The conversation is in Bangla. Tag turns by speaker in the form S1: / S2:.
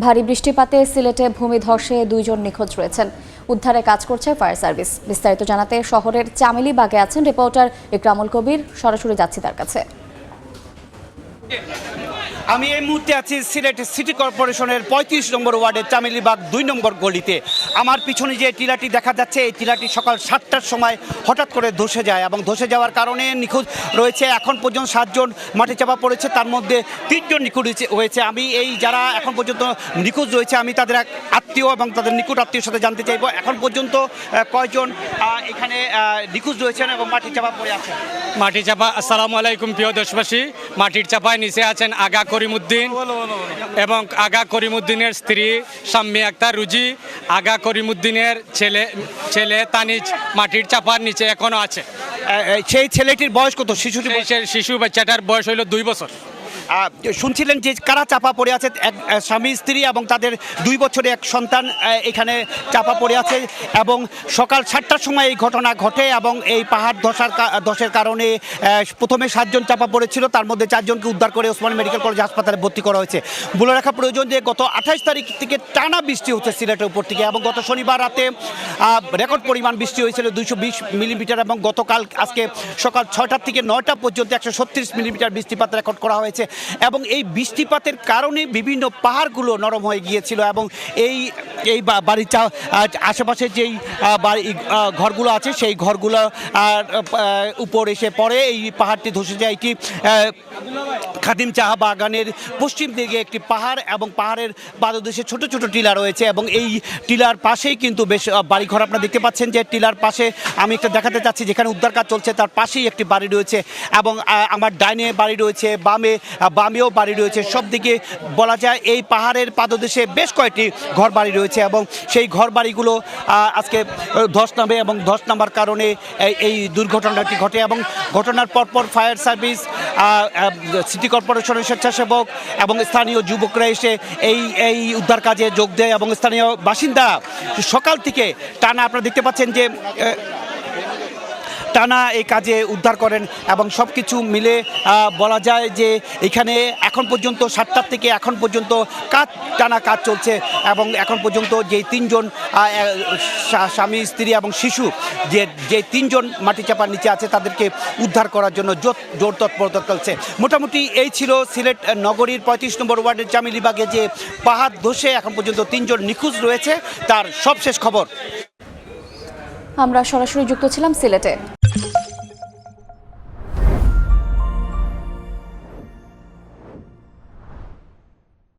S1: ভারী বৃষ্টিপাতে সিলেটে ভূমিধসে 2 জন নিখোঁজ রয়েছেন। উদ্ধারে কাজ করছে ফায়ার সার্ভিস। বিস্তারিত জানাতে শহরের চামেলিবাগে আছেন রিপোর্টার ইকরামুল কবির। সরাসরি যাচ্ছি তার কাছে।
S2: আমি এই মুহূর্তে আছি সিলেট সিটি কর্পোরেশনের 35 নম্বর ওয়ার্ডের চামেলিবাগ 2 নম্বর গলিতে। আমার পিছনে যে টিলাটি দেখা যাচ্ছে, এই টিলাটি সকাল 7টার সময় হঠাৎ করে ধসে যায় এবং ধসে যাওয়ার কারণে নিখোঁজ রয়েছে এখন পর্যন্ত 7 জন মাটি চাপা পড়েছে, তার মধ্যে 3 জন নিখোঁজ হয়েছে। আমি এই যারা এখন পর্যন্ত নিখোঁজ রয়েছে আমি তাদের এক আত্মীয় এবং তাদের নিকট আত্মীয়র সাথে জানতে চাইবো এখন পর্যন্ত কয়জন এখানে নিখোঁজ রয়েছেন এবং মাটি চাপা পড়ে আছেন।
S3: মাটি চাপা, আসসালামু আলাইকুম প্রিয় দেশবাসী। মাটির চাপায় নিচে আছেন আগা করিমউদ্দিন এবং আগা করিমউদ্দিনের স্ত্রী শাম্মী আক্তার রুজি। আগা করিমউদ্দিনের ছেলে তানিজ মাটির চাপার নিচে এখনো আছে।
S2: সেই ছেলেটির বয়স কত?
S3: শিশু বাচ্চাটার বয়স হইল 2 বছর।
S2: শুনছিলেন যে কারা চাপা পড়ে আছে? এক স্বামী স্ত্রী এবং তাদের 2 বছরের এক সন্তান এখানে চাপা পড়ে আছে এবং সকাল 7টার সময় এই ঘটনা ঘটে এবং এই পাহাড় ধসের কারণে প্রথমে 7 জন চাপা পড়েছিল, তার মধ্যে 4 জনকে উদ্ধার করে ওসমানী মেডিকেল কলেজ হাসপাতালে ভর্তি করা হয়েছে। বলে রাখা প্রয়োজন যে গত 28 তারিখ থেকে টানা বৃষ্টি হচ্ছে সিলেটের উপর থেকে এবং গত শনিবার রাতে রেকর্ড পরিমাণ বৃষ্টি হয়েছিল 220 মিলিমিটার এবং গতকাল আজকে সকাল 6টা থেকে 9টা পর্যন্ত 136 মিলিমিটার বৃষ্টিপাত রেকর্ড করা হয়েছে এবং এই বৃষ্টিপাতের কারণে বিভিন্ন পাহাড়গুলো নরম হয়ে গিয়েছিল এবং এই বাড়ির আশেপাশে যেই ঘরগুলো আছে সেই ঘরগুলো উপর এসে পড়ে এই পাহাড়টি ধসে যায়। এটি খাদিম চাহা বাগানের পশ্চিম দিকে একটি পাহাড় এবং পাহাড়ের পাদদেশে ছোট ছোট টিলা রয়েছে এবং এই টিলার পাশেই কিন্তু বেশ বাড়িঘর আপনারা দেখতে পাচ্ছেন যে টিলার পাশে আমি একটা দেখাতে চাচ্ছি যেখানে উদ্ধার কাজ চলছে তার পাশেই একটি বাড়ি রয়েছে এবং আমার ডাইনে বাড়ি রয়েছে, বামেও বাড়ি রয়েছে। সব দিকে বলা যায় এই পাহাড়ের পাদদেশে বেশ কয়েকটি ঘর বাড়ি রয়েছে এবং সেই ঘর বাড়িগুলো আজকে ধস নামে এবং ধস নামার কারণে এই দুর্ঘটনাটি ঘটে এবং ঘটনার পরপর ফায়ার সার্ভিস, সিটি কর্পোরেশনের স্বেচ্ছাসেবক এবং স্থানীয় যুবকরা এসে এই উদ্ধার কাজে যোগ দেয় এবং স্থানীয় বাসিন্দারা সকাল থেকে টানা আপনারা দেখতে পাচ্ছেন যে টানা এই কাজে উদ্ধার করেন এবং সব কিছু মিলে বলা যায় যে এখানে এখন পর্যন্ত 7টা থেকে এখন পর্যন্ত টানা কাজ চলছে এবং এখন পর্যন্ত যে 3 জন স্বামী স্ত্রী এবং শিশু যে 3 জন মাটি চাপার নিচে আছে তাদেরকে উদ্ধার করার জন্য জোর তৎপরতা চলছে। মোটামুটি এই ছিল সিলেট নগরীর 35 নম্বর ওয়ার্ডের চামেলিবাগে যে পাহাড় ধসে এখন পর্যন্ত 3 জন নিখোঁজ রয়েছে তার সবশেষ খবর।
S1: আমরা সরাসরি যুক্ত ছিলাম সিলেটে।